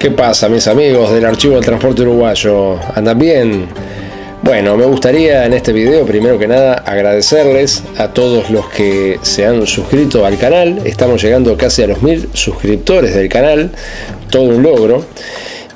¿Qué pasa, mis amigos del Archivo del Transporte Uruguayo? ¿Andan bien? Bueno, me gustaría en este video, primero que nada, agradecerles a todos los que se han suscrito al canal. Estamos llegando casi a los 1000 suscriptores del canal, todo un logro.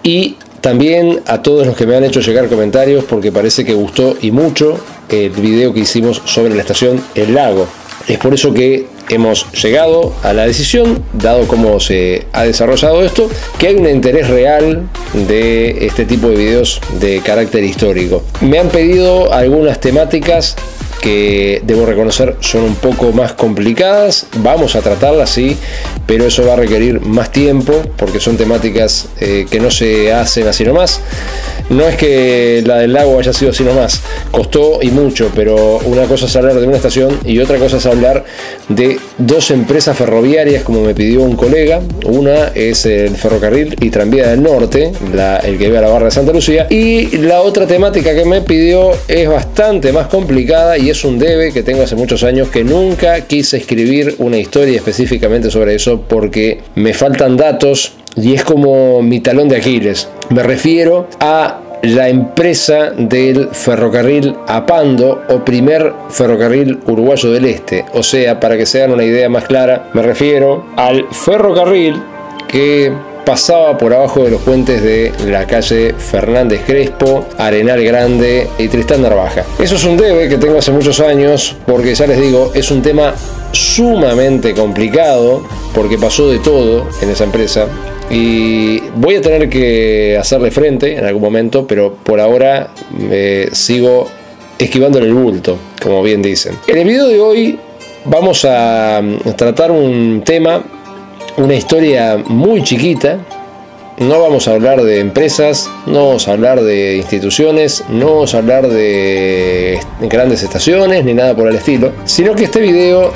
Y también a todos los que me han hecho llegar comentarios, porque parece que gustó y mucho el video que hicimos sobre la estación El Lago. Es por eso que hemos llegado a la decisión, dado cómo se ha desarrollado esto, que hay un interés real de este tipo de videos de carácter histórico. Me han pedido algunas temáticas que debo reconocer son un poco más complicadas. Vamos a tratarlas, sí, pero eso va a requerir más tiempo porque son temáticas que no se hacen así nomás. No es que la del lago haya sido así nomás, costó y mucho, pero una cosa es hablar de una estación y otra cosa es hablar de dos empresas ferroviarias, como me pidió un colega. Una es el Ferrocarril y Tranvía del Norte, el que lleva a la barra de Santa Lucía, y la otra temática que me pidió es bastante más complicada y es un debe que tengo hace muchos años, que nunca quise escribir una historia específicamente sobre eso porque me faltan datos y es como mi talón de Aquiles. Me refiero a la empresa del ferrocarril Apando o primer ferrocarril uruguayo del este. O sea, para que se hagan una idea más clara, me refiero al ferrocarril que pasaba por abajo de los puentes de la calle Fernández Crespo, Arenal Grande y Tristán Narvaja. Eso es un debe que tengo hace muchos años porque, ya les digo, es un tema sumamente complicado porque pasó de todo en esa empresa. Y voy a tener que hacerle frente en algún momento, pero por ahora sigo esquivándole el bulto, como bien dicen. En el video de hoy vamos a tratar un tema, una historia muy chiquita. No vamos a hablar de empresas, no vamos a hablar de instituciones, no vamos a hablar de grandes estaciones ni nada por el estilo, sino que este video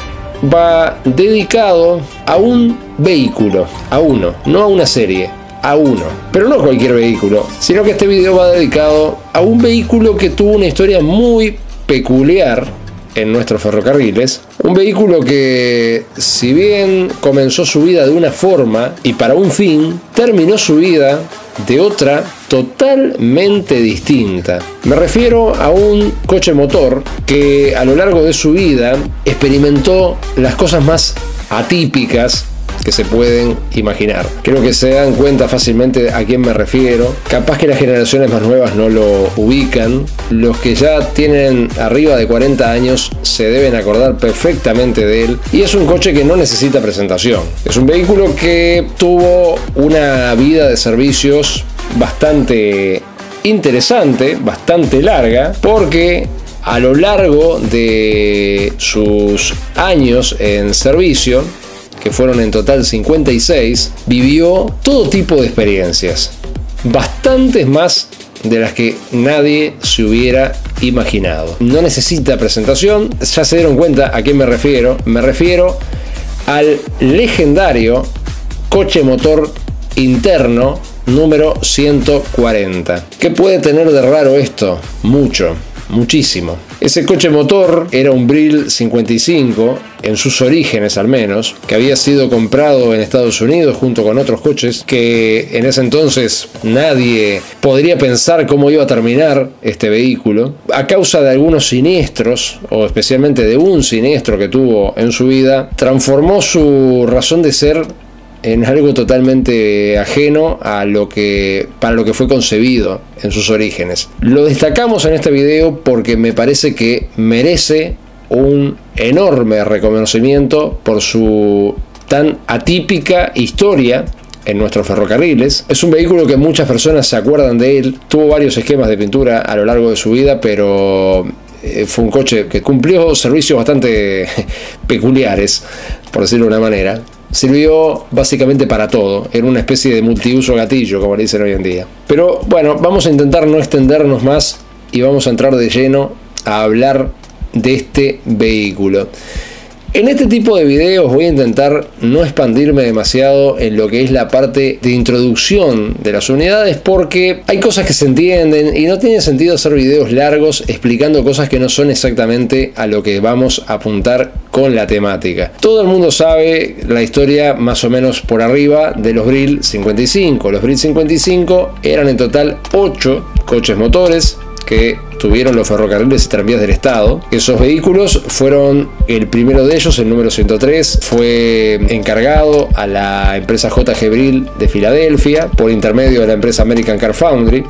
va dedicado a un vehículo, a uno, no a una serie, a uno. Pero no cualquier vehículo, sino que este video va dedicado a un vehículo que tuvo una historia muy peculiar en nuestros ferrocarriles. Un vehículo que, si bien comenzó su vida de una forma y para un fin, terminó su vida de otra totalmente distinta. Me refiero a un coche motor que a lo largo de su vida experimentó las cosas más atípicas que se pueden imaginar. Creo que se dan cuenta fácilmente a quién me refiero. Capaz que las generaciones más nuevas no lo ubican. Los que ya tienen arriba de 40 años se deben acordar perfectamente de él. Y es un coche que no necesita presentación. Es un vehículo que tuvo una vida de servicios bastante interesante, bastante larga, porque a lo largo de sus años en servicio, que fueron en total 56, vivió todo tipo de experiencias, bastantes más de las que nadie se hubiera imaginado. No necesita presentación, ya se dieron cuenta a qué me refiero. Me refiero al legendario coche motor interno número 140. ¿Qué puede tener de raro esto? Mucho, muchísimo. Ese coche motor era un Brill 55, en sus orígenes al menos, que había sido comprado en Estados Unidos junto con otros coches que en ese entonces nadie podría pensar cómo iba a terminar este vehículo. A causa de algunos siniestros, o especialmente de un siniestro que tuvo en su vida, transformó su razón de ser en algo totalmente ajeno a para lo que fue concebido en sus orígenes. Lo destacamos en este video porque me parece que merece un enorme reconocimiento por su tan atípica historia en nuestros ferrocarriles. Es un vehículo que muchas personas se acuerdan de él. Tuvo varios esquemas de pintura a lo largo de su vida, pero fue un coche que cumplió servicios bastante peculiares, por decirlo de una manera. Sirvió básicamente para todo. Era una especie de multiuso gatillo, como le dicen hoy en día. Pero bueno, vamos a intentar no extendernos más y vamos a entrar de lleno a hablar de este vehículo. En este tipo de videos voy a intentar no expandirme demasiado en lo que es la parte de introducción de las unidades, porque hay cosas que se entienden y no tiene sentido hacer videos largos explicando cosas que no son exactamente a lo que vamos a apuntar con la temática. Todo el mundo sabe la historia más o menos por arriba de los Brill 55. Los Brill 55 eran en total 8 coches motores que tuvieron los ferrocarriles y tranvías del Estado. Esos vehículos fueron, el primero de ellos, el número 103, fue encargado a la empresa J.G. Brill de Filadelfia por intermedio de la empresa American Car Foundry.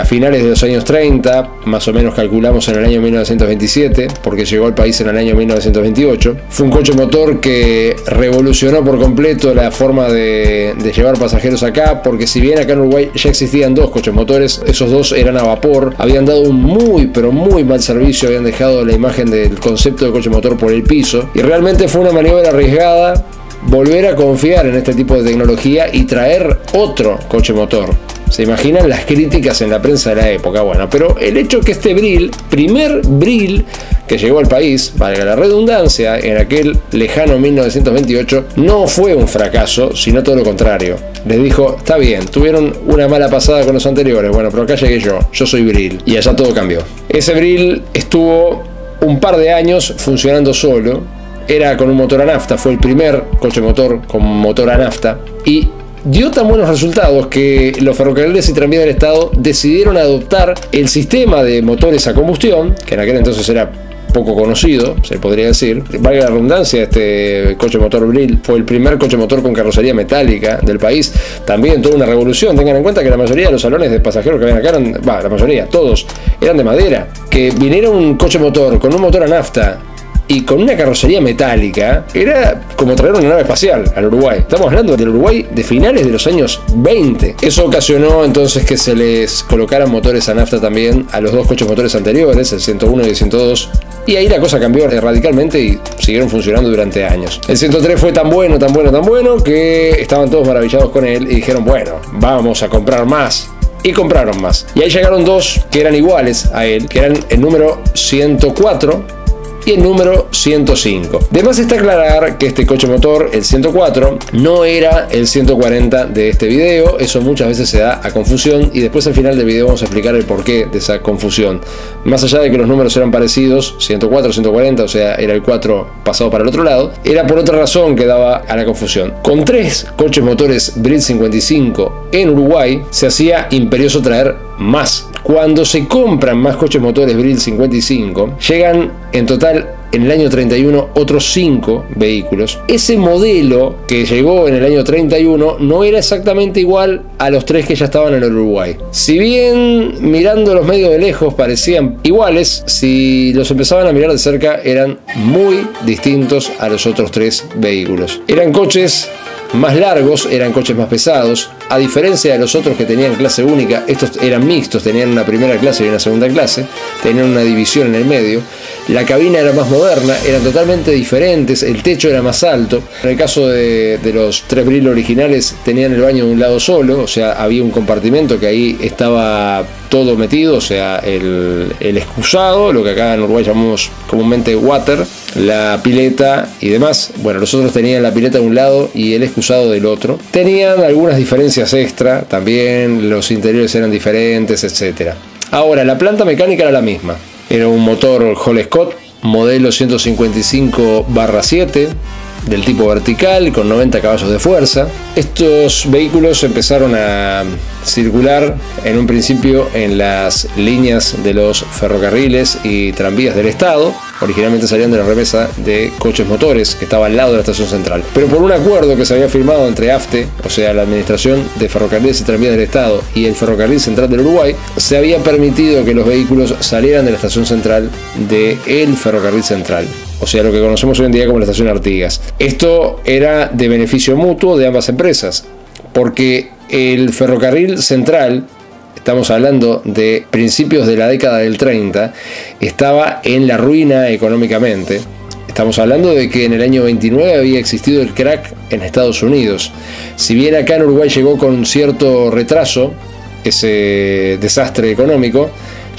A finales de los años 30, más o menos calculamos en el año 1927, porque llegó al país en el año 1928. Fue un coche motor que revolucionó por completo la forma de llevar pasajeros acá, porque si bien acá en Uruguay ya existían dos coches motores, esos dos eran a vapor, habían dado un pero muy mal servicio, habían dejado la imagen del concepto de coche motor por el piso, y realmente fue una maniobra arriesgada volver a confiar en este tipo de tecnología y traer otro coche motor. ¿Se imaginan las críticas en la prensa de la época? Bueno, pero el hecho que este Brill, primer Brill que llegó al país, valga la redundancia, en aquel lejano 1928, no fue un fracaso, sino todo lo contrario. Les dijo, está bien, tuvieron una mala pasada con los anteriores, bueno, pero acá llegué yo soy Brill, y allá todo cambió. Ese Brill estuvo un par de años funcionando solo, era con un motor a nafta, fue el primer coche motor con motor a nafta, y dio tan buenos resultados que los ferrocarriles y tranvías del Estado decidieron adoptar el sistema de motores a combustión, que en aquel entonces era poco conocido, se podría decir. Valga la redundancia, este coche motor Brill fue el primer coche motor con carrocería metálica del país. También toda una revolución. Tengan en cuenta que la mayoría de los salones de pasajeros que ven acá eran, la mayoría, todos, eran de madera. Que viniera un coche motor con un motor a nafta y con una carrocería metálica, era como traer una nave espacial al Uruguay. Estamos hablando del Uruguay de finales de los años 20. Eso ocasionó entonces que se les colocaran motores a nafta también a los dos coches motores anteriores, el 101 y el 102. Y ahí la cosa cambió radicalmente y siguieron funcionando durante años. El 103 fue tan bueno que estaban todos maravillados con él y dijeron, bueno, vamos a comprar más. Y compraron más. Y ahí llegaron dos que eran iguales a él, que eran el número 104 y el número 105. De más está aclarar que este coche motor, el 104, no era el 140 de este video. Eso muchas veces se da a confusión y después al final del video vamos a explicar el porqué de esa confusión. Más allá de que los números eran parecidos, 104, 140, o sea, era el 4 pasado para el otro lado, era por otra razón que daba a la confusión. Con 3 coches motores Brill 55 en Uruguay, se hacía imperioso traer más. Cuando se compran más coches motores Brill 55, llegan en total en el año 31 otros 5 vehículos. Ese modelo que llegó en el año 31 no era exactamente igual a los 3 que ya estaban en el Uruguay. Si bien mirando los medios de lejos parecían iguales, si los empezaban a mirar de cerca eran muy distintos a los otros 3 vehículos. Eran coches más largos, eran coches más pesados. A diferencia de los otros que tenían clase única, estos eran mixtos, tenían una primera clase y una segunda clase, tenían una división en el medio. La cabina era más moderna, eran totalmente diferentes, el techo era más alto. En el caso de los 3 Brill originales, tenían el baño de un lado solo, o sea, había un compartimento que ahí estaba todo metido, o sea, el excusado, lo que acá en Uruguay llamamos comúnmente water, la pileta y demás. Bueno, los otros tenían la pileta de un lado y el excusado del otro. Tenían algunas diferencias extra, también los interiores eran diferentes, etc. Ahora, la planta mecánica era la misma. Era un motor Hall Scott, modelo 155/7, del tipo vertical, con 90 caballos de fuerza. Estos vehículos empezaron a circular en un principio en las líneas de los ferrocarriles y tranvías del Estado. Originalmente salían de la remesa de coches motores que estaba al lado de la estación central, pero por un acuerdo que se había firmado entre AFTE, o sea la Administración de Ferrocarriles y Tranvías del Estado, y el Ferrocarril Central del Uruguay, se había permitido que los vehículos salieran de la estación central del Ferrocarril Central, o sea lo que conocemos hoy en día como la estación Artigas. Esto era de beneficio mutuo de ambas empresas, porque el Ferrocarril Central, estamos hablando de principios de la década del 30, estaba en la ruina económicamente. Estamos hablando de que en el año 29 había existido el crack en Estados Unidos. Si bien acá en Uruguay llegó con cierto retraso ese desastre económico,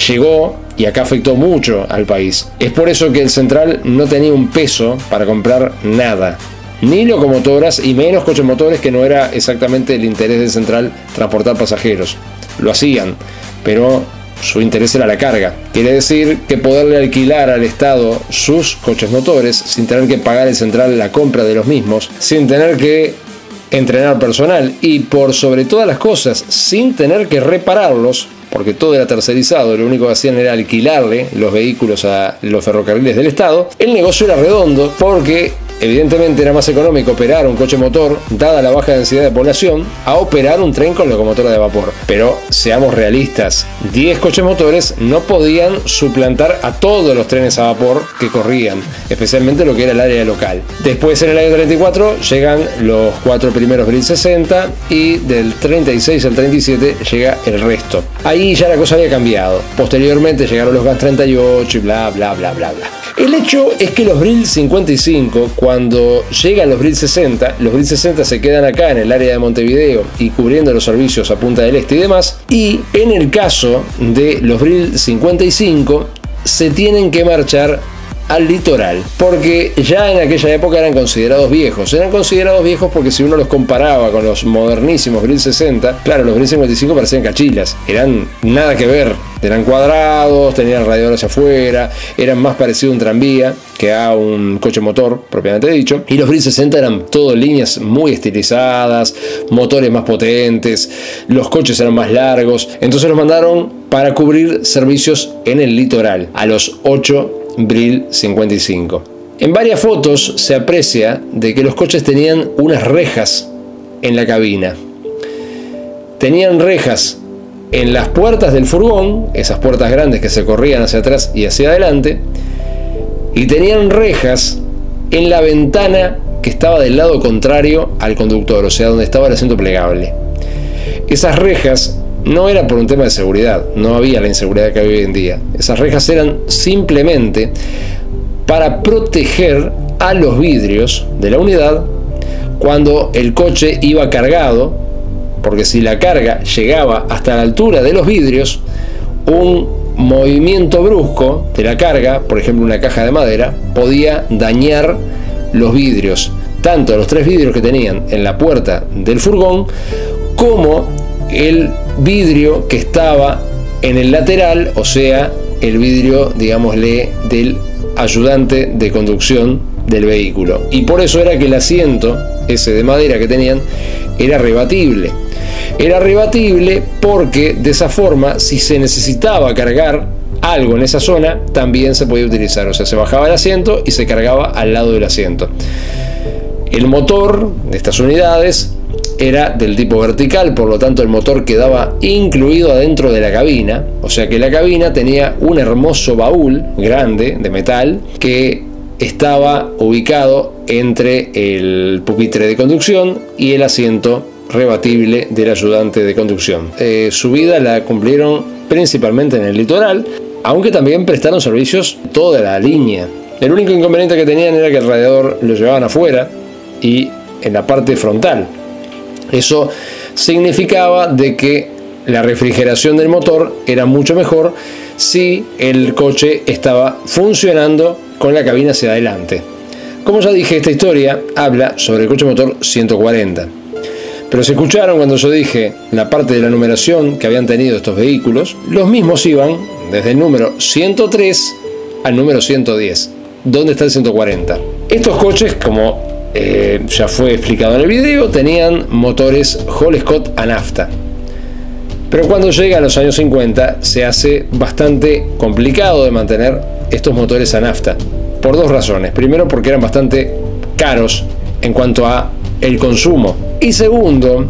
llegó y acá afectó mucho al país. Es por eso que el Central no tenía un peso para comprar nada, ni locomotoras y menos coches motores, que no era exactamente el interés del Central transportar pasajeros. Lo hacían, pero su interés era la carga. Quiere decir que poderle alquilar al Estado sus coches motores sin tener que pagar el Central la compra de los mismos, sin tener que entrenar personal y, por sobre todas las cosas, sin tener que repararlos, porque todo era tercerizado, lo único que hacían era alquilarle los vehículos a los ferrocarriles del Estado. El negocio era redondo porque evidentemente era más económico operar un coche motor, dada la baja densidad de población, a operar un tren con locomotora de vapor. Pero seamos realistas, 10 coches motores no podían suplantar a todos los trenes a vapor que corrían, especialmente lo que era el área local. Después, en el año 34, llegan los 4 primeros Brill 60 y del 36 al 37 llega el resto. Ahí ya la cosa había cambiado. Posteriormente llegaron los GAN 38 y bla bla bla bla bla. El hecho es que los Brill 55, cuando llegan los Brill 60 se quedan acá en el área de Montevideo y cubriendo los servicios a Punta del Este y demás. Y en el caso de los Brill 55 se tienen que marchar al litoral, porque ya en aquella época eran considerados viejos. Eran considerados viejos porque si uno los comparaba con los modernísimos Brill 60, claro, los Brill 55 parecían cachilas, eran nada que ver, eran cuadrados, tenían radiador hacia afuera, eran más parecido a un tranvía que a un coche motor propiamente dicho. Y los Brill 60 eran todo líneas muy estilizadas, motores más potentes, los coches eran más largos. Entonces los mandaron para cubrir servicios en el litoral a los 8 Brill 55. En varias fotos se aprecia de que los coches tenían unas rejas en la cabina. Tenían rejas en las puertas del furgón, esas puertas grandes que se corrían hacia atrás y hacia adelante, y tenían rejas en la ventana que estaba del lado contrario al conductor, o sea, donde estaba el asiento plegable. Esas rejas no era por un tema de seguridad, no había la inseguridad que hay hoy en día. Esas rejas eran simplemente para proteger a los vidrios de la unidad cuando el coche iba cargado, porque si la carga llegaba hasta la altura de los vidrios, un movimiento brusco de la carga, por ejemplo una caja de madera, podía dañar los vidrios, tanto los 3 vidrios que tenían en la puerta del furgón, como el vidrio que estaba en el lateral, o sea, el vidrio, digámosle, del ayudante de conducción del vehículo. Y por eso era que el asiento ese de madera que tenían era rebatible. Era rebatible porque de esa forma, si se necesitaba cargar algo en esa zona, también se podía utilizar. O sea, se bajaba el asiento y se cargaba al lado del asiento. El motor de estas unidades era del tipo vertical, por lo tanto el motor quedaba incluido adentro de la cabina, o sea que la cabina tenía un hermoso baúl grande de metal que estaba ubicado entre el pupitre de conducción y el asiento rebatible del ayudante de conducción. Su vida la cumplieron principalmente en el litoral, aunque también prestaron servicios toda la línea. El único inconveniente que tenían era que el radiador lo llevaban afuera y en la parte frontal. Eso significaba de que la refrigeración del motor era mucho mejor si el coche estaba funcionando con la cabina hacia adelante. Como ya dije, esta historia habla sobre el coche motor 140. Pero si escucharon cuando yo dije la parte de la numeración que habían tenido estos vehículos, los mismos iban desde el número 103 al número 110. ¿Dónde está el 140? Estos coches, como ya fue explicado en el video, tenían motores Hall Scott a nafta. Pero cuando llegan los años 50 se hace bastante complicado de mantener estos motores a nafta, por 2 razones. Primero, porque eran bastante caros en cuanto a el consumo, y segundo,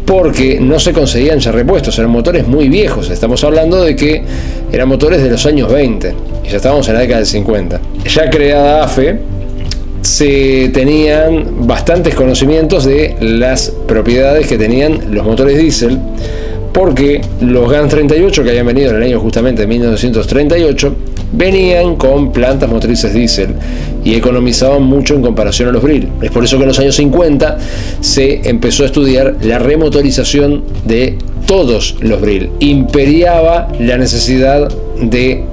porque no se conseguían ya repuestos. Eran motores muy viejos, estamos hablando de que eran motores de los años 20 y ya estábamos en la década del 50. Ya creada AFE, se tenían bastantes conocimientos de las propiedades que tenían los motores diésel, porque los GAN 38 que habían venido en el año justamente 1938 venían con plantas motrices diésel y economizaban mucho en comparación a los Brill. Es por eso que en los años 50 se empezó a estudiar la remotorización de todos los Brill. Imperiaba la necesidad de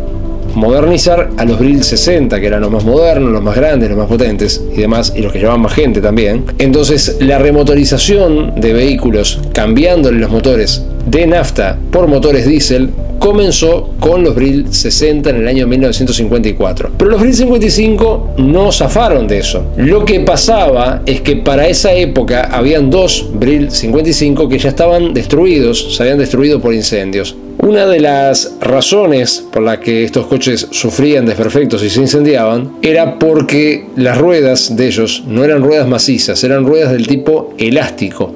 modernizar a los Brill 60, que eran los más modernos, los más grandes, los más potentes y demás, y los que llevaban más gente también. Entonces la remotorización de vehículos, cambiándole los motores de nafta por motores diésel, comenzó con los Brill 60 en el año 1954. Pero los Brill 55 no zafaron de eso. Lo que pasaba es que para esa época habían dos Brill 55 que ya estaban destruidos, se habían destruido por incendios. Una de las razones por las que estos coches sufrían desperfectos y se incendiaban era porque las ruedas de ellos no eran ruedas macizas, eran ruedas del tipo elástico.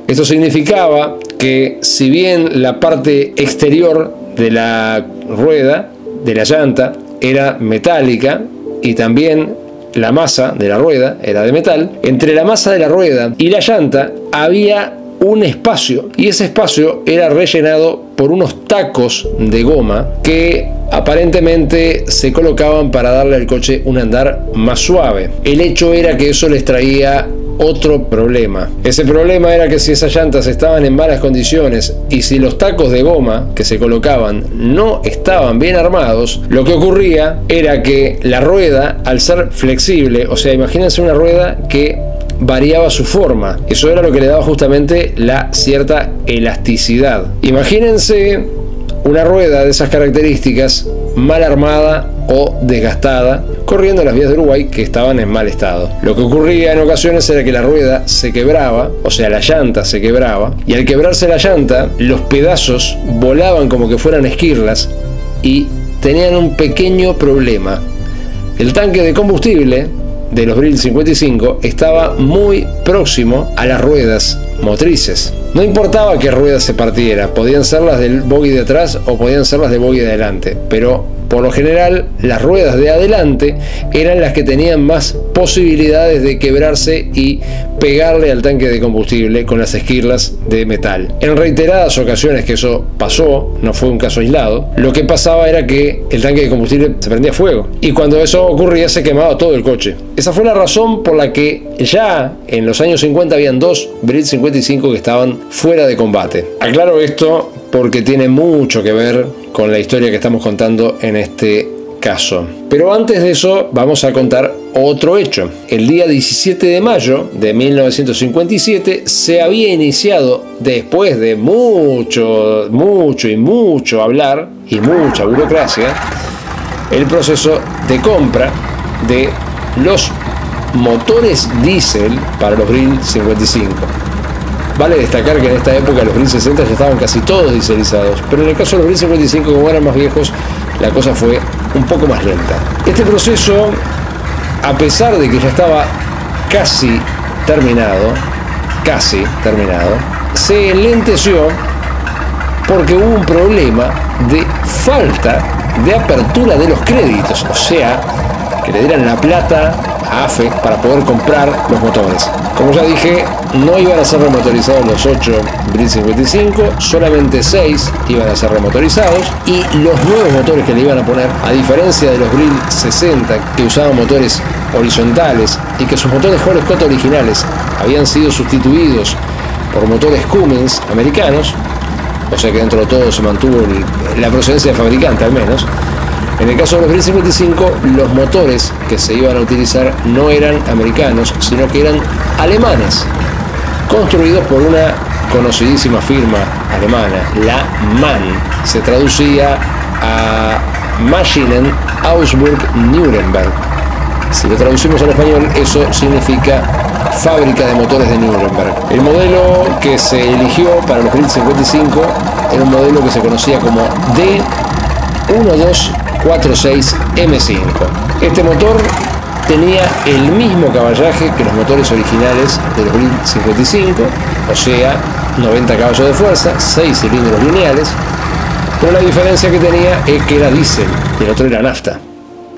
Esto significaba que si bien la parte exterior de la rueda, de la llanta, era metálica y también la masa de la rueda era de metal, entre la masa de la rueda y la llanta había un espacio, y ese espacio era rellenado por unos tacos de goma que aparentemente se colocaban para darle al coche un andar más suave. El hecho era que eso les traía otro problema. Ese problema era que si esas llantas estaban en malas condiciones y si los tacos de goma que se colocaban no estaban bien armados, lo que ocurría era que la rueda, al ser flexible, o sea, imagínense una rueda que variaba su forma, eso era lo que le daba justamente la cierta elasticidad. Imagínense una rueda de esas características mal armada o desgastada, corriendo las vías de Uruguay que estaban en mal estado. Lo que ocurría en ocasiones era que la rueda se quebraba, o sea, la llanta se quebraba, y al quebrarse la llanta, los pedazos volaban como que fueran esquirlas y tenían un pequeño problema. El tanque de combustible de los Brill 55 estaba muy próximo a las ruedas motrices. No importaba qué ruedas se partiera, podían ser las del bogie de atrás o podían ser las del bogie de adelante, pero por lo general las ruedas de adelante eran las que tenían más posibilidades de quebrarse y pegarle al tanque de combustible con las esquirlas de metal. En reiteradas ocasiones que eso pasó, no fue un caso aislado, lo que pasaba era que el tanque de combustible se prendía fuego y cuando eso ocurría se quemaba todo el coche. Esa fue la razón por la que ya en los años 50 habían dos Brill 55 que estaban fuera de combate. Aclaro esto porque tiene mucho que ver con la historia que estamos contando en este caso. Pero antes de eso vamos a contar otro hecho. El día 17 de mayo de 1957 se había iniciado, después de mucho hablar y mucha burocracia, el proceso de compra de los motores diésel para los Brill 55. Vale destacar que en esta época los Brill 60 ya estaban casi todos dieselizados, pero en el caso de los Brill 55, como eran más viejos, la cosa fue un poco más lenta. Este proceso, a pesar de que ya estaba casi terminado, se lenteció porque hubo un problema de falta de apertura de los créditos, o sea, que le dieran la plata a AFE para poder comprar los motores. Como ya dije, no iban a ser remotorizados los 8 Brill 55, solamente 6 iban a ser remotorizados, y los nuevos motores que le iban a poner, a diferencia de los Brill 60 que usaban motores horizontales y que sus motores Hole Scott originales habían sido sustituidos por motores Cummins americanos, o sea que dentro de todo se mantuvo la procedencia de fabricante al menos. En el caso de los Brill 55, los motores que se iban a utilizar no eran americanos, sino que eran alemanes, construidos por una conocidísima firma alemana, la MAN. Se traducía a Maschinen Augsburg Nuremberg. Si lo traducimos al español, eso significa fábrica de motores de Nuremberg. El modelo que se eligió para los Brill 55 era un modelo que se conocía como D1246M5. Este motor tenía el mismo caballaje que los motores originales de los Brill 55, o sea, 90 caballos de fuerza, 6 cilindros lineales, pero la diferencia que tenía es que era diésel y el otro era nafta.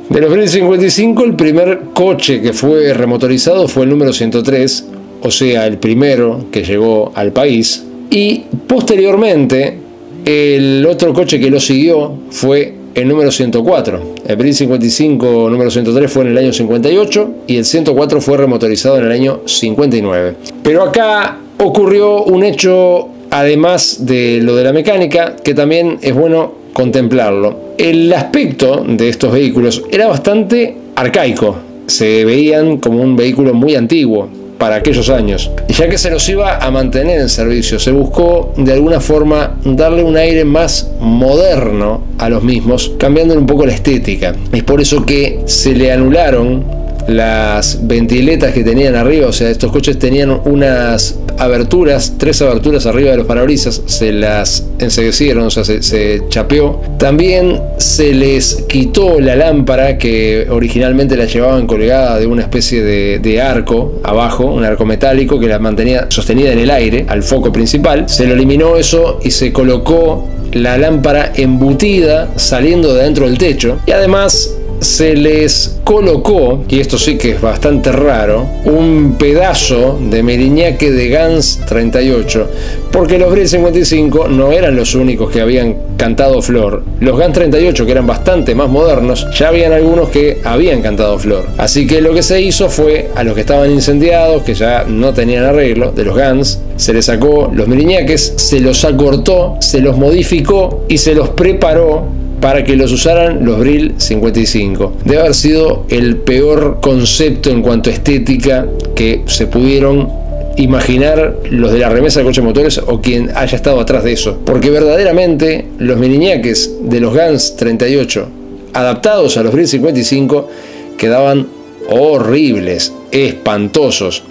De los Brill 55, el primer coche que fue remotorizado fue el número 103, o sea, el primero que llegó al país, y posteriormente el otro coche que lo siguió fue el número 104. El Brill 55 número 103 fue en el año 58 y el 104 fue remotorizado en el año 59. Pero acá ocurrió un hecho, además de lo de la mecánica, que también es bueno contemplarlo. El aspecto de estos vehículos era bastante arcaico, se veían como un vehículo muy antiguo para aquellos años. Y ya que se los iba a mantener en servicio, se buscó de alguna forma darle un aire más moderno a los mismos, cambiando un poco la estética. Es por eso que se le anularon las ventiletas que tenían arriba. O sea, estos coches tenían unas aberturas, 3 aberturas arriba de los parabrisas, se las enceguecieron, o sea, se chapeó. También se les quitó la lámpara que originalmente la llevaban colgada de una especie de arco abajo, un arco metálico que la mantenía sostenida en el aire al foco principal. Se lo eliminó eso y se colocó la lámpara embutida saliendo de dentro del techo, y además se les colocó, y esto sí que es bastante raro, un pedazo de miriñaque de Gans 38, porque los Brill 55 no eran los únicos que habían cantado flor. Los Gans 38, que eran bastante más modernos, ya habían algunos que habían cantado flor. Así que lo que se hizo fue, a los que estaban incendiados, que ya no tenían arreglo, de los Gans, se les sacó los miriñaques, se los acortó, se los modificó y se los preparó para que los usaran los Brill 55. Debe haber sido el peor concepto en cuanto a estética que se pudieron imaginar los de la remesa de coches motores o quien haya estado atrás de eso, porque verdaderamente los miriñaques de los Gans 38 adaptados a los Brill 55 quedaban horribles, espantosos.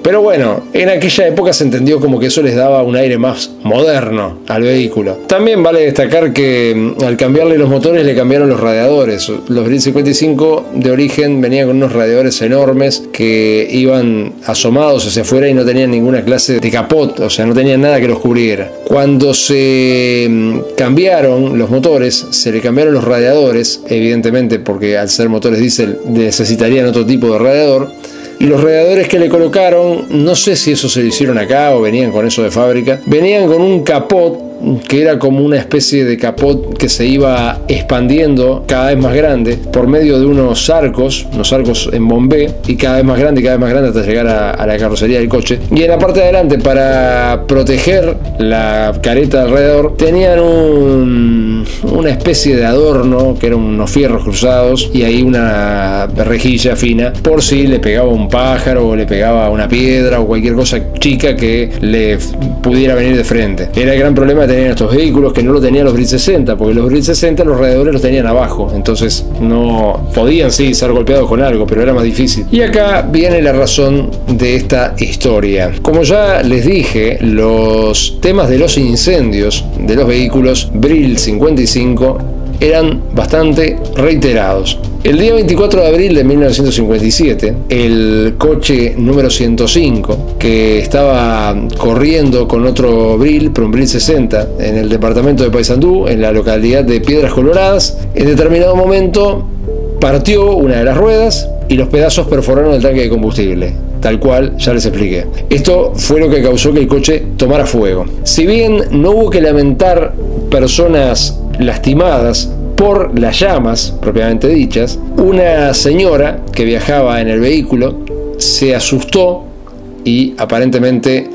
Pero bueno, en aquella época se entendió como que eso les daba un aire más moderno al vehículo. También vale destacar que al cambiarle los motores le cambiaron los radiadores. Los Brill 55 de origen venían con unos radiadores enormes que iban asomados hacia afuera y no tenían ninguna clase de capot, o sea, no tenían nada que los cubriera. Cuando se cambiaron los motores, se le cambiaron los radiadores, evidentemente porque al ser motores diésel necesitarían otro tipo de radiador. Y los radiadores que le colocaron, no sé si eso se lo hicieron acá o venían con eso de fábrica, venían con un capot que era como una especie de capot que se iba expandiendo cada vez más grande por medio de unos arcos en bombé, y cada vez más grande hasta llegar a la carrocería del coche. Y en la parte de adelante, para proteger la careta del radiador, tenían una especie de adorno que eran unos fierros cruzados y ahí una rejilla fina por si le pegaba un pájaro o le pegaba una piedra o cualquier cosa chica que le pudiera venir de frente. Era el gran problema que tenían estos vehículos, que no lo tenían los Brill 60, porque los Brill 60 los radiadores los tenían abajo, entonces no podían sí ser golpeados con algo, pero era más difícil. Y acá viene la razón de esta historia. Como ya les dije, los temas de los incendios de los vehículos Brill 55 eran bastante reiterados. El día 24 de abril de 1957, el coche número 105, que estaba corriendo con otro Brill, pero un Brill 60, en el departamento de Paysandú, en la localidad de Piedras Coloradas, en determinado momento partió una de las ruedas y los pedazos perforaron el tanque de combustible, tal cual ya les expliqué. Esto fue lo que causó que el coche tomara fuego. Si bien no hubo que lamentar personas lastimadas por las llamas propiamente dichas, una señora que viajaba en el vehículo se asustó y aparentemente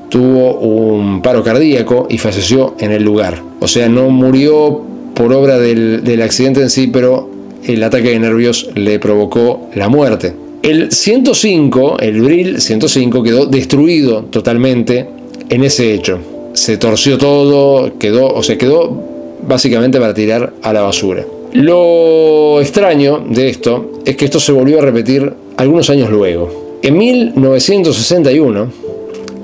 tuvo un paro cardíaco y falleció en el lugar. O sea, no murió por obra del accidente en sí, pero el ataque de nervios le provocó la muerte. El 105, el Brill 105, quedó destruido totalmente en ese hecho. Se torció todo, quedó básicamente para tirar a la basura. Lo extraño de esto es que esto se volvió a repetir algunos años luego. En 1961,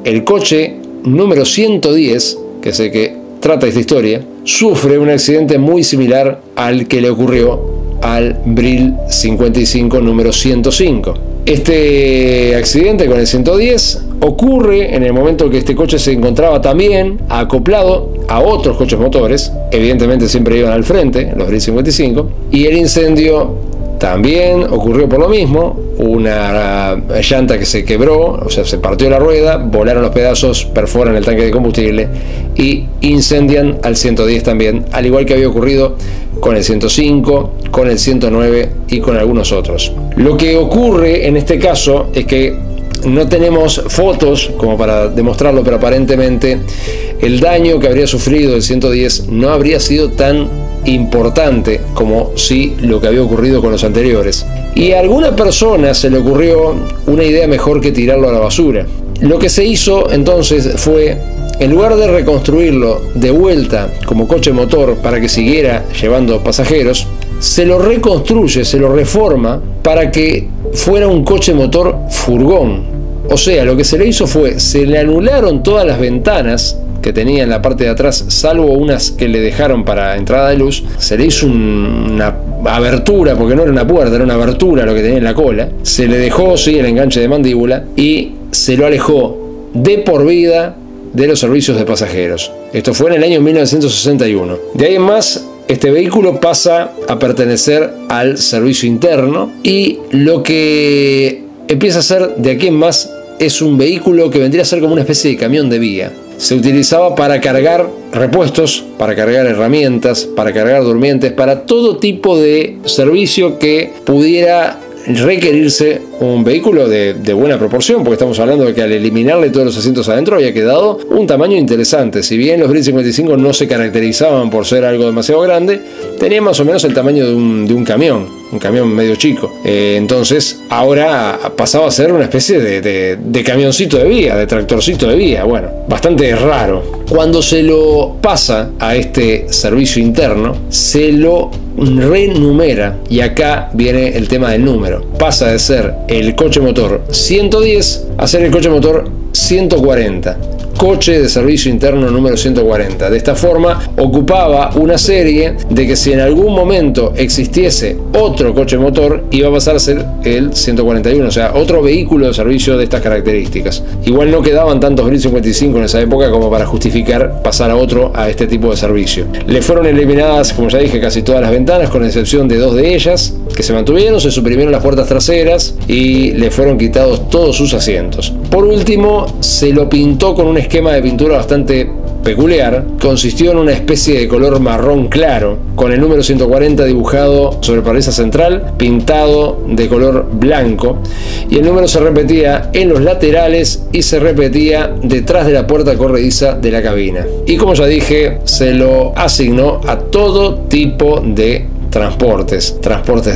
el coche número 110, que es el que trata esta historia, sufre un accidente muy similar al que le ocurrió al Brill 55 número 105. Este accidente con el 110 ocurre en el momento que este coche se encontraba también acoplado a otros coches motores, evidentemente siempre iban al frente, los Brill 55, y el incendio también ocurrió por lo mismo, una llanta que se quebró, o sea, se partió la rueda, volaron los pedazos, perforan el tanque de combustible y incendian al 110 también, al igual que había ocurrido con el 105, con el 109 y con algunos otros. Lo que ocurre en este caso es que no tenemos fotos como para demostrarlo, pero aparentemente el daño que habría sufrido el 110 no habría sido tan importante como sí lo que había ocurrido con los anteriores. Y a alguna persona se le ocurrió una idea mejor que tirarlo a la basura. Lo que se hizo entonces fue, en lugar de reconstruirlo de vuelta como coche motor para que siguiera llevando pasajeros, se lo reconstruye, se lo reforma para que fuera un coche motor furgón. O sea, lo que se le hizo fue, se le anularon todas las ventanas que tenía en la parte de atrás, salvo unas que le dejaron para entrada de luz. Se le hizo una abertura, porque no era una puerta, era una abertura lo que tenía en la cola. Se le dejó, sí, el enganche de mandíbula y se lo alejó de por vida de los servicios de pasajeros. Esto fue en el año 1961. De ahí en más, este vehículo pasa a pertenecer al servicio interno y lo que empieza a ser de aquí en más es un vehículo que vendría a ser como una especie de camión de vía. Se utilizaba para cargar repuestos, para cargar herramientas, para cargar durmientes, para todo tipo de servicio que pudiera requerirse un vehículo de buena proporción, porque estamos hablando de que al eliminarle todos los asientos adentro había quedado un tamaño interesante. Si bien los Brit 55 no se caracterizaban por ser algo demasiado grande, tenían más o menos el tamaño de un camión medio chico. Entonces ahora pasaba a ser una especie de camioncito de vía, de tractorcito de vía. Bueno, bastante raro. Cuando se lo pasa a este servicio interno, se lo renumera, y acá viene el tema del número. Pasa de ser el coche motor 110 a ser el coche motor 140. Coche de servicio interno número 140. De esta forma ocupaba una serie de que si en algún momento existiese otro coche motor, iba a pasar a ser el 141, o sea, otro vehículo de servicio de estas características. Igual no quedaban tantos Brit 55 en esa época como para justificar pasar a otro a este tipo de servicio. Le fueron eliminadas, como ya dije, casi todas las ventanas, con excepción de dos de ellas que se mantuvieron. Se suprimieron las puertas traseras y le fueron quitados todos sus asientos. Por último, se lo pintó con un esquema de pintura bastante peculiar. Consistió en una especie de color marrón claro, con el número 140 dibujado sobre el parabrisas central, pintado de color blanco, y el número se repetía en los laterales y se repetía detrás de la puerta corrediza de la cabina. Y como ya dije, se lo asignó a todo tipo de transportes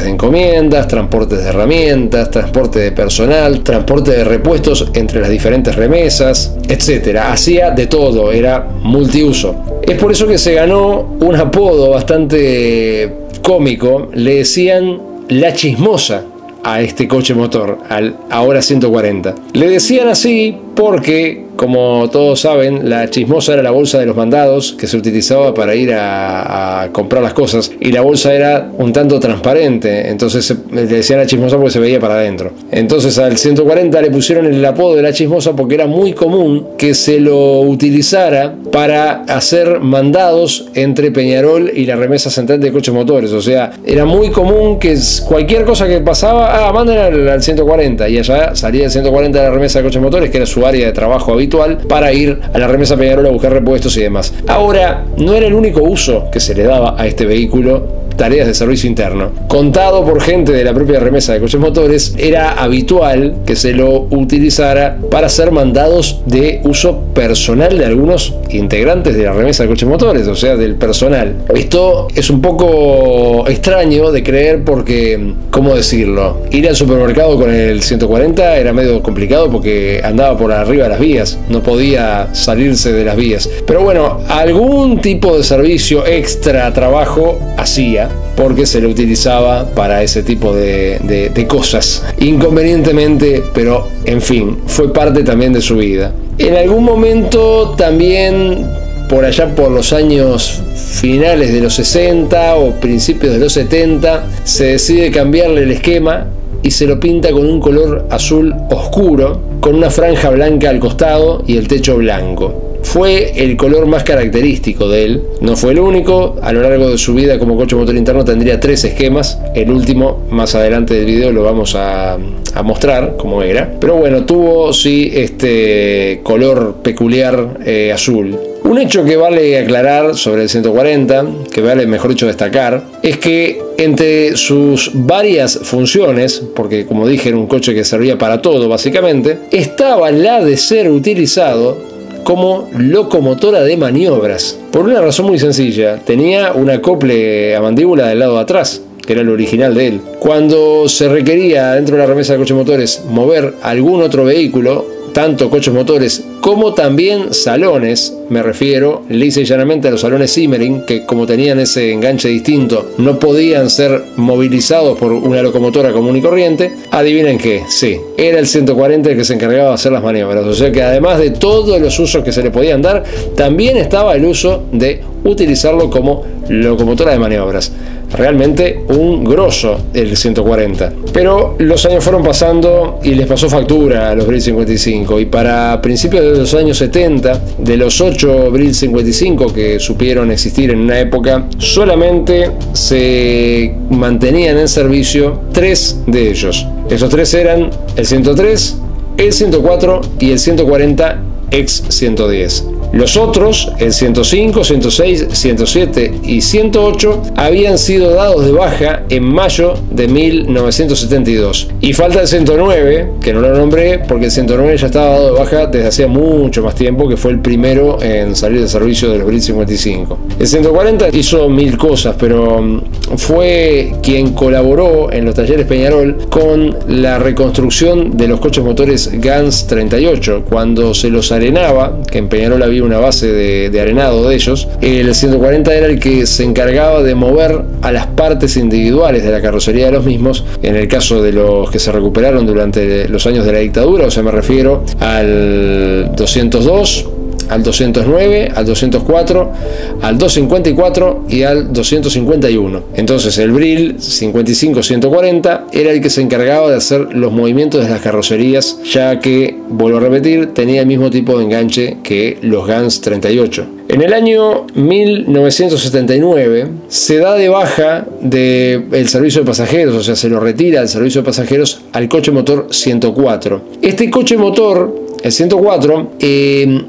de encomiendas, transportes de herramientas, transporte de personal, transporte de repuestos entre las diferentes remesas, etcétera. Hacía de todo, era multiuso. Es por eso que se ganó un apodo bastante cómico. Le decían la chismosa a este coche motor, al ahora 140. Le decían así porque, como todos saben, la chismosa era la bolsa de los mandados que se utilizaba para ir a comprar las cosas, y la bolsa era un tanto transparente, entonces le decían la chismosa porque se veía para adentro. Entonces al 140 le pusieron el apodo de la chismosa porque era muy común que se lo utilizara para hacer mandados entre Peñarol y la remesa central de coches motores. O sea, era muy común que cualquier cosa que pasaba, manden al 140, y allá salía el 140 de la remesa de coches motores, que era su área de trabajo habitual, para ir a la remesa Peñarol a buscar repuestos y demás. Ahora, no era el único uso que se le daba a este vehículo. Tareas de servicio interno, contado por gente de la propia remesa de coches motores, era habitual que se lo utilizara para hacer mandados de uso personal de algunos integrantes de la remesa de coches motores, o sea, del personal. Esto es un poco extraño de creer porque, ¿cómo decirlo? Ir al supermercado con el 140 era medio complicado porque andaba por arriba de las vías, no podía salirse de las vías. Pero bueno, algún tipo de servicio extra trabajo hacía, porque se lo utilizaba para ese tipo de cosas, inconvenientemente, pero en fin, fue parte también de su vida. En algún momento también, por allá por los años finales de los 60 o principios de los 70, se decide cambiarle el esquema y se lo pinta con un color azul oscuro, con una franja blanca al costado y el techo blanco. Fue el color más característico de él, no fue el único. A lo largo de su vida como coche motor interno tendría 3 esquemas. El último, más adelante del video, lo vamos a mostrar cómo era. Pero bueno, tuvo sí este color peculiar azul. Un hecho que vale aclarar sobre el 140, que vale, mejor dicho, destacar, es que entre sus varias funciones, porque como dije era un coche que servía para todo básicamente, estaba la de ser utilizado como locomotora de maniobras. Por una razón muy sencilla, tenía un acople a mandíbula del lado de atrás, que era el original de él. Cuando se requería dentro de la remesa de coches motores mover algún otro vehículo, tanto coches motores como también salones, me refiero lisa y llanamente a los salones Simmering, que como tenían ese enganche distinto, no podían ser movilizados por una locomotora común y corriente. Adivinen qué, sí, era el 140 el que se encargaba de hacer las maniobras. O sea que además de todos los usos que se le podían dar, también estaba el uso de utilizarlo como locomotora de maniobras. Realmente un grosso el 140. Pero los años fueron pasando y les pasó factura a los Brill 55, y para principios de los años 70, de los 8 Brill 55 que supieron existir en una época, solamente se mantenían en servicio 3 de ellos. Esos 3 eran el 103, el 104 y el 140 ex 110. Los otros, el 105, 106, 107 y 108, habían sido dados de baja en mayo de 1972. Y falta el 109, que no lo nombré porque el 109 ya estaba dado de baja desde hacía mucho más tiempo, que fue el primero en salir de servicio de los Brill 55. El 140 hizo mil cosas, pero fue quien colaboró en los talleres Peñarol con la reconstrucción de los coches motores Gans 38. Cuando se los arenaba, que en Peñarol había una base de arenado de ellos, el 140 era el que se encargaba de mover a las partes individuales de la carrocería de los mismos, en el caso de los que se recuperaron durante los años de la dictadura. O sea, me refiero al 202, al 209, al 204, al 254 y al 251. Entonces el Brill 55-140 era el que se encargaba de hacer los movimientos de las carrocerías, ya que, vuelvo a repetir, tenía el mismo tipo de enganche que los Gans 38. En el año 1979 se da de baja del servicio de pasajeros, o sea, se lo retira del servicio de pasajeros al coche motor 104. Este coche motor, el 104,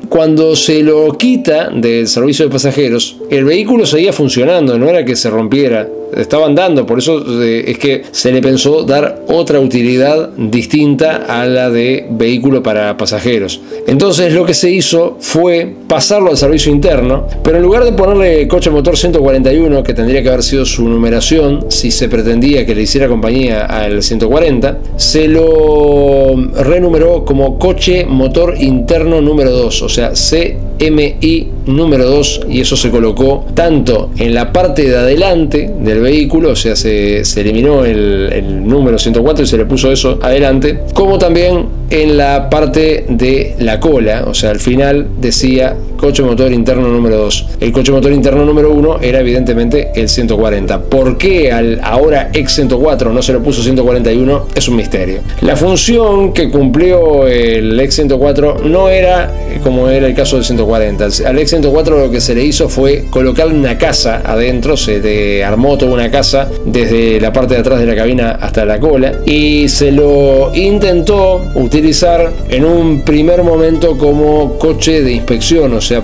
cuando se lo quita del servicio de pasajeros, el vehículo seguía funcionando, no era que se rompiera, estaba andando. Por eso es que se le pensó dar otra utilidad distinta a la de vehículo para pasajeros. Entonces lo que se hizo fue pasarlo al servicio interno, pero en lugar de ponerle coche motor 141, que tendría que haber sido su numeración si se pretendía que le hiciera compañía al 140, se lo renumeró como coche motor interno número 2, o sea, CMI número 2, y eso se colocó tanto en la parte de adelante del vehículo, o sea, se eliminó el número 104 y se le puso eso adelante, como también en la parte de la cola, o sea, al final decía coche motor interno número 2. El coche motor interno número 1 era evidentemente el 140. ¿Por qué al ahora ex 104 no se lo puso 141? Es un misterio. La función que cumplió el ex 104 no era como era el caso del 140. Al ex 104 lo que se le hizo fue colocarle una casa adentro, se le armó toda una casa desde la parte de atrás de la cabina hasta la cola, y se lo intentó utilizar en un primer momento como coche de inspección, o sea,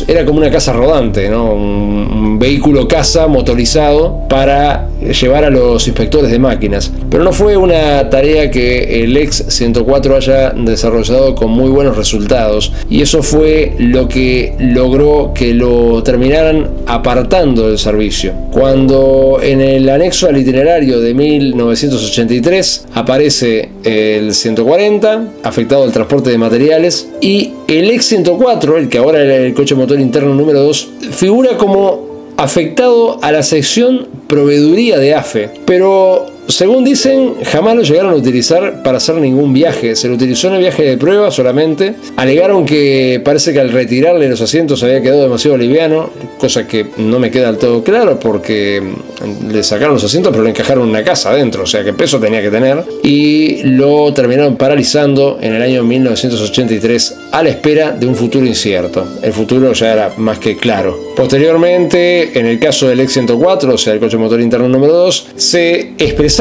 era como una casa rodante, ¿no? Un vehículo casa motorizado para llevar a los inspectores de máquinas. Pero no fue una tarea que el ex 104 haya desarrollado con muy buenos resultados, y eso fue lo que logró que lo terminaran apartando del servicio. Cuando en el anexo al itinerario de 1983 aparece el 140 afectado al transporte de materiales, y el ex 104, el que ahora era el coche motor interno número 2, figura como afectado a la sección proveeduría de AFE, pero según dicen, jamás lo llegaron a utilizar para hacer ningún viaje. Se lo utilizó en el viaje de prueba solamente. Alegaron que parece que al retirarle los asientos había quedado demasiado liviano, cosa que no me queda del todo claro, porque le sacaron los asientos pero le encajaron una casa adentro, o sea que peso tenía que tener, y lo terminaron paralizando en el año 1983 a la espera de un futuro incierto. El futuro ya era más que claro. Posteriormente, en el caso del ex 104, o sea el coche motor interno número 2, se expresaba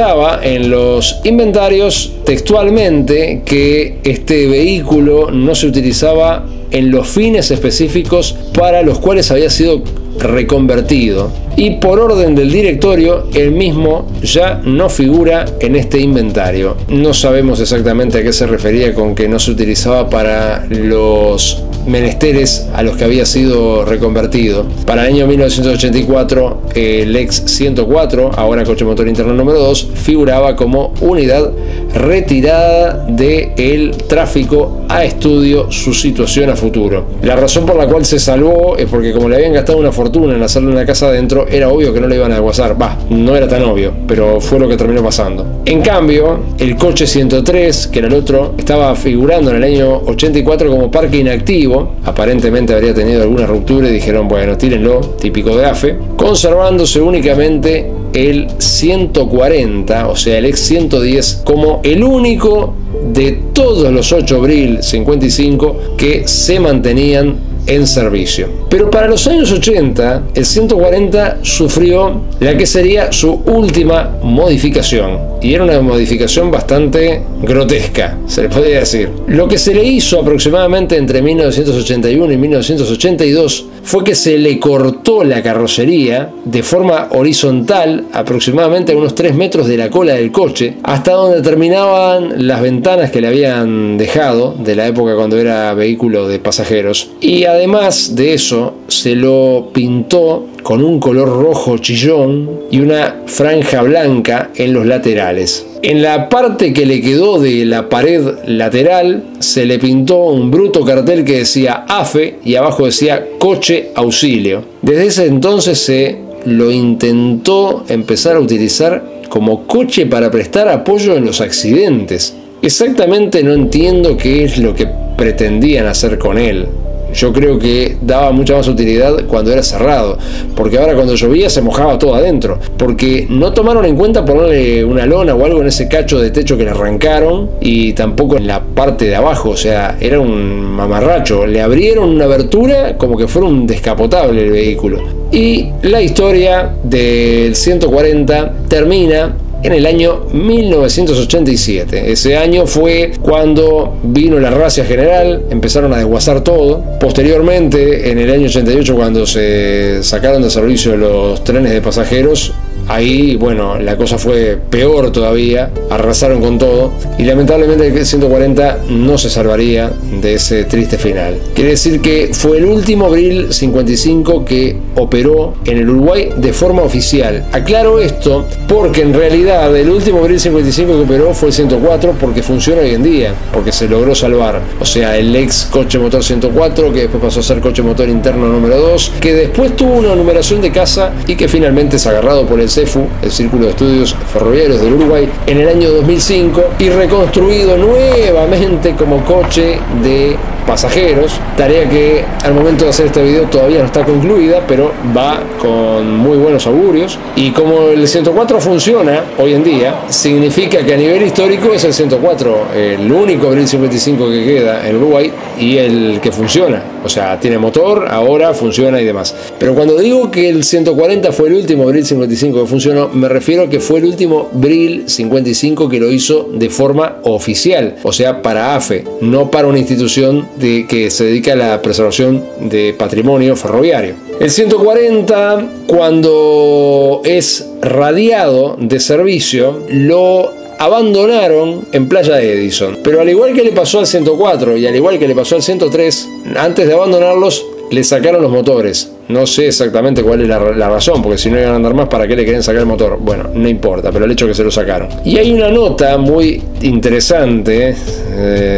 en los inventarios textualmente que este vehículo no se utilizaba en los fines específicos para los cuales había sido reconvertido, y por orden del directorio el mismo ya no figura en este inventario. No sabemos exactamente a qué se refería con que no se utilizaba para los menesteres a los que había sido reconvertido. Para el año 1984 el ex 104, ahora coche motor interno número 2, figuraba como unidad retirada del tráfico a estudio su situación a futuro. La razón por la cual se salvó es porque, como le habían gastado una fortuna en hacerle una casa adentro, era obvio que no le iban a desguazar. No era tan obvio, pero fue lo que terminó pasando. En cambio, el coche 103, que era el otro, estaba figurando en el año 84 como parque inactivo. Aparentemente habría tenido alguna ruptura y dijeron, bueno, tírenlo, típico de AFE, conservándose únicamente el 140, o sea, el ex 110, como el único de todos los 8 Brill 55 que se mantenían en servicio. Pero para los años 80, el 140 sufrió la que sería su última modificación, y era una modificación bastante grotesca, se le podría decir. Lo que se le hizo aproximadamente entre 1981 y 1982 fue que se le cortó la carrocería de forma horizontal, aproximadamente a unos 3 metros de la cola del coche, hasta donde terminaban las ventanas que le habían dejado de la época cuando era vehículo de pasajeros. Y además de eso, se lo pintó con un color rojo chillón y una franja blanca en los laterales. En la parte que le quedó de la pared lateral se le pintó un bruto cartel que decía AFE y abajo decía coche auxilio. Desde ese entonces se lo intentó empezar a utilizar como coche para prestar apoyo en los accidentes. Exactamente no entiendo qué es lo que pretendían hacer con él. Yo creo que daba mucha más utilidad cuando era cerrado, porque ahora cuando llovía se mojaba todo adentro, porque no tomaron en cuenta ponerle una lona o algo en ese cacho de techo que le arrancaron, y tampoco en la parte de abajo. O sea, era un mamarracho, le abrieron una abertura como que fuera un descapotable el vehículo. Y la historia del 140 termina en el año 1987. Ese año fue cuando vino la racia general, empezaron a desguazar todo. Posteriormente, en el año 88, cuando se sacaron de servicio los trenes de pasajeros, ahí, bueno, la cosa fue peor todavía, arrasaron con todo, y lamentablemente el 140 no se salvaría de ese triste final. Quiere decir que fue el último Brill 55 que operó en el Uruguay de forma oficial. Aclaro esto porque en realidad el último Brill 55 que operó fue el 104, porque funciona hoy en día, porque se logró salvar. O sea, el ex coche motor 104, que después pasó a ser coche motor interno número 2, que después tuvo una numeración de casa y que finalmente es agarrado por el CEFU, el Círculo de Estudios Ferroviarios del Uruguay, en el año 2005 y reconstruido nuevamente como coche de pasajeros, tarea que al momento de hacer este video todavía no está concluida, pero va con muy buenos augurios. Y como el 104 funciona hoy en día, significa que a nivel histórico es el 104 el único Brill 55 que queda en Uruguay y el que funciona. O sea, tiene motor, ahora funciona y demás. Pero cuando digo que el 140 fue el último Brill 55 que funcionó, me refiero a que fue el último Brill 55 que lo hizo de forma oficial, o sea, para AFE, no para una institución que se dedica a la preservación de patrimonio ferroviario. El 140, cuando es radiado de servicio, lo abandonaron en Playa de Edison. Pero al igual que le pasó al 104 y al igual que le pasó al 103, antes de abandonarlos le sacaron los motores. No sé exactamente cuál es la razón, porque si no iban a andar más, ¿para qué le querían sacar el motor? Bueno, no importa, pero el hecho es que se lo sacaron. Y hay una nota muy interesante,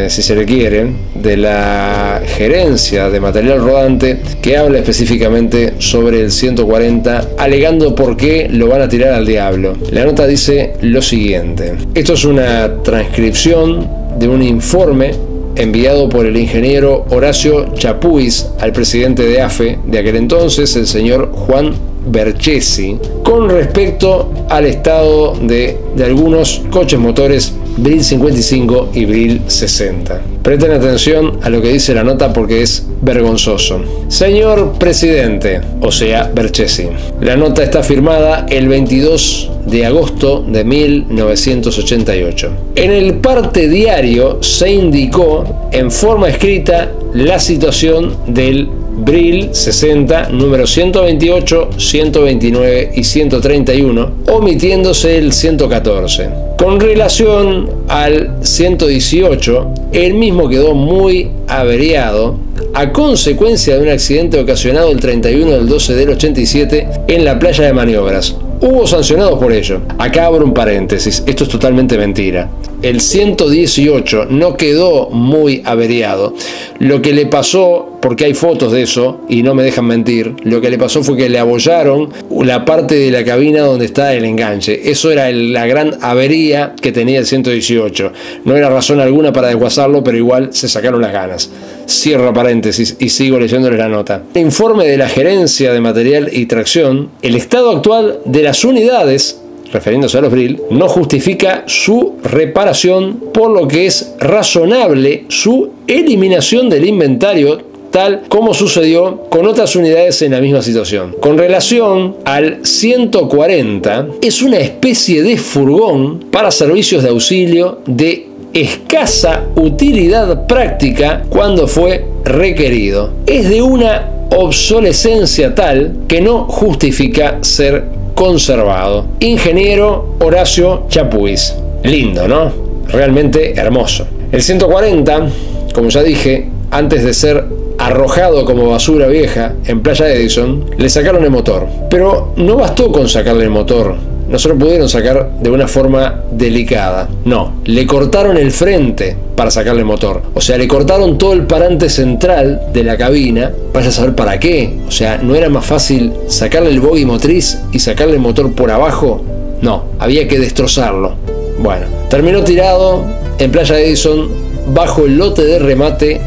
si se le quiere, de la gerencia de material rodante, que habla específicamente sobre el 140, alegando por qué lo van a tirar al diablo. La nota dice lo siguiente: esto es una transcripción de un informe enviado por el ingeniero Horacio Chapuis al presidente de AFE de aquel entonces, el señor Juan Berchesi, con respecto al estado de algunos coches motores Brill 55 y Brill 60. Presten atención a lo que dice la nota porque es vergonzoso. Señor presidente, o sea, Berchesi. La nota está firmada el 22 de agosto de 1988. En el parte diario se indicó en forma escrita la situación del Brill 60 número 128, 129 y 131, omitiéndose el 114. Con relación al 118, el mismo quedó muy averiado a consecuencia de un accidente ocasionado el 31 del 12 del 87 en la playa de Maniobras. Hubo sancionados por ello. Acá abro un paréntesis, esto es totalmente mentira. El 118 no quedó muy averiado. Lo que le pasó, porque hay fotos de eso y no me dejan mentir, lo que le pasó fue que le abollaron la parte de la cabina donde está el enganche. Eso era la gran avería que tenía el 118. No era razón alguna para desguazarlo, pero igual se sacaron las ganas. Cierro paréntesis y sigo leyéndole la nota. Informe de la Gerencia de Material y Tracción: el estado actual de las unidades, refiriéndose a los Brill, no justifica su reparación, por lo que es razonable su eliminación del inventario, tal como sucedió con otras unidades en la misma situación. Con relación al 140, es una especie de furgón para servicios de auxilio de escasa utilidad práctica cuando fue requerido. Es de una obsolescencia tal que no justifica ser conservado. Ingeniero Horacio Chapuis. Lindo, ¿no? Realmente hermoso. El 140, como ya dije, antes de ser arrojado como basura vieja en Playa Edison, le sacaron el motor. Pero no bastó con sacarle el motor. No se lo pudieron sacar de una forma delicada. No, le cortaron el frente para sacarle el motor. O sea, le cortaron todo el parante central de la cabina. Vaya a saber para qué. O sea, ¿no era más fácil sacarle el bogie motriz y sacarle el motor por abajo? No, había que destrozarlo. Bueno, terminó tirado en Playa Edison bajo el lote de remate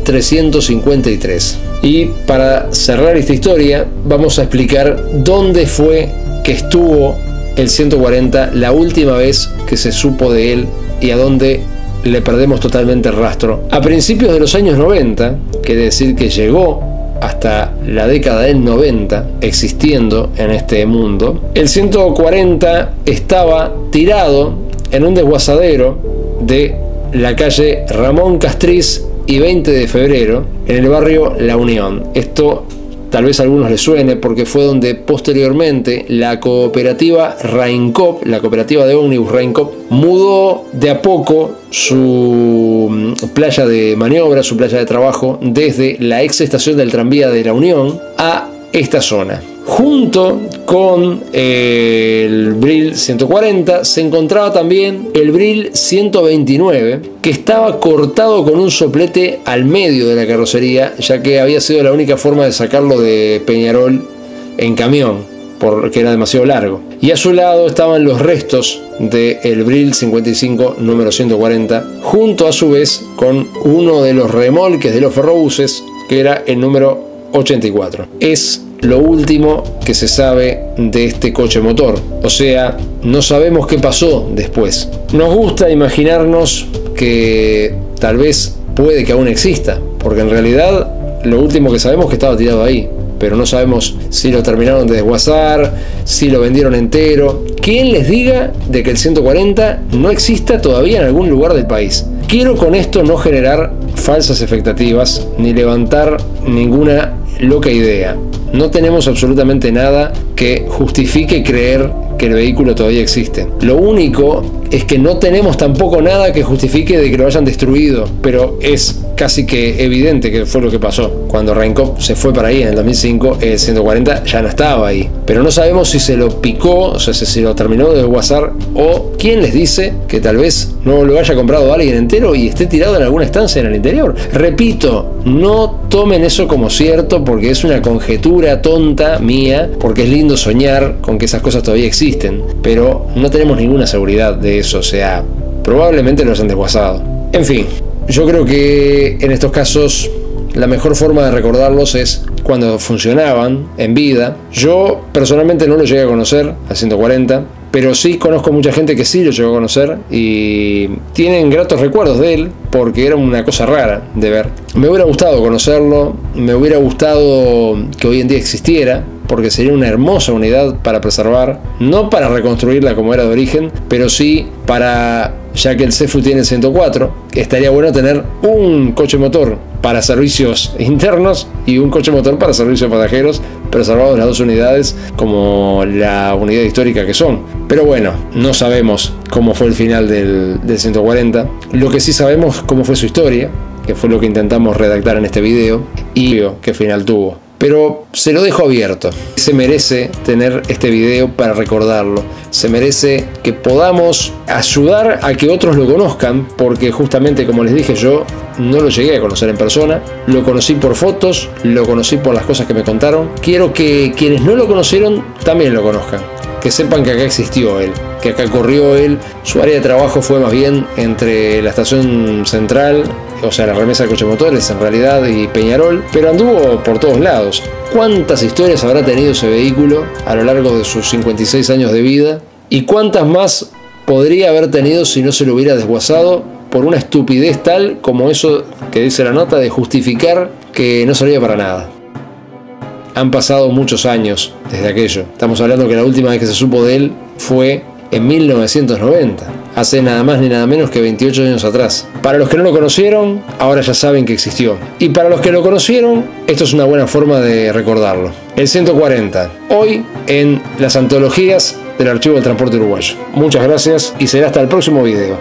353. Y para cerrar esta historia, vamos a explicar dónde fue que estuvo el 140 la última vez que se supo de él y a dónde le perdemos totalmente el rastro. A principios de los años 90, quiere decir que llegó hasta la década del 90 existiendo en este mundo, el 140 estaba tirado en un desguazadero de la calle Ramón Castriz y 20 de febrero en el barrio La Unión. Esto tal vez a algunos les suene porque fue donde posteriormente la cooperativa Raincop, la cooperativa de ómnibus Raincop, mudó de a poco su playa de maniobra, su playa de trabajo, desde la ex estación del tranvía de La Unión a esta zona. Junto con el Brill 140 se encontraba también el Brill 129, que estaba cortado con un soplete al medio de la carrocería, ya que había sido la única forma de sacarlo de Peñarol en camión, porque era demasiado largo. Y a su lado estaban los restos del Brill 55 número 140, junto a su vez con uno de los remolques de los ferrobuses, que era el número 84. Es lo último que se sabe de este coche motor, o sea, no sabemos qué pasó después. Nos gusta imaginarnos que tal vez puede que aún exista, porque en realidad lo último que sabemos es que estaba tirado ahí, pero no sabemos si lo terminaron de desguazar, si lo vendieron entero. ¿Quién les diga de que el 140 no exista todavía en algún lugar del país? Quiero con esto no generar falsas expectativas ni levantar ninguna loca idea. No tenemos absolutamente nada que justifique creer que el vehículo todavía existe. Lo único es que no tenemos tampoco nada que justifique de que lo hayan destruido, pero es casi que evidente que fue lo que pasó. Cuando Raincop se fue para ahí en el 2005, el 140 ya no estaba ahí. Pero no sabemos si se lo picó, o sea, si se lo terminó de desguazar, o quién les dice que tal vez no lo haya comprado alguien entero y esté tirado en alguna estancia en el interior. Repito, no tomen eso como cierto porque es una conjetura tonta mía, porque es lindo soñar con que esas cosas todavía existen, pero no tenemos ninguna seguridad de eso, o sea, probablemente lo hayan desguazado. En fin, yo creo que en estos casos la mejor forma de recordarlos es cuando funcionaban en vida. Yo personalmente no lo llegué a conocer al 140, pero sí conozco mucha gente que sí lo llegó a conocer y tienen gratos recuerdos de él porque era una cosa rara de ver. Me hubiera gustado conocerlo, me hubiera gustado que hoy en día existiera, porque sería una hermosa unidad para preservar, no para reconstruirla como era de origen, pero sí para, ya que el CEFU tiene 104, estaría bueno tener un coche motor para servicios internos y un coche motor para servicios pasajeros, preservados las dos unidades como la unidad histórica que son. Pero bueno, no sabemos cómo fue el final del 140, lo que sí sabemos cómo fue su historia, que fue lo que intentamos redactar en este video, y qué final tuvo. Pero se lo dejo abierto. Se merece tener este video para recordarlo. Se merece que podamos ayudar a que otros lo conozcan, porque justamente como les dije, yo no lo llegué a conocer en persona. Lo conocí por fotos, lo conocí por las cosas que me contaron. Quiero que quienes no lo conocieron también lo conozcan. Que sepan que acá existió él, que acá corrió él. Su área de trabajo fue más bien entre la estación central, o sea, la remesa de cochemotores en realidad, y Peñarol, pero anduvo por todos lados. ¿Cuántas historias habrá tenido ese vehículo a lo largo de sus 56 años de vida? ¿Y cuántas más podría haber tenido si no se lo hubiera desguazado por una estupidez tal como eso que dice la nota de justificar que no servía para nada? Han pasado muchos años desde aquello. Estamos hablando que la última vez que se supo de él fue en 1990. Hace nada más ni nada menos que 28 años atrás. Para los que no lo conocieron, ahora ya saben que existió. Y para los que lo conocieron, esto es una buena forma de recordarlo. El 140, hoy en las antologías del Archivo del Transporte Uruguayo. Muchas gracias y será hasta el próximo video.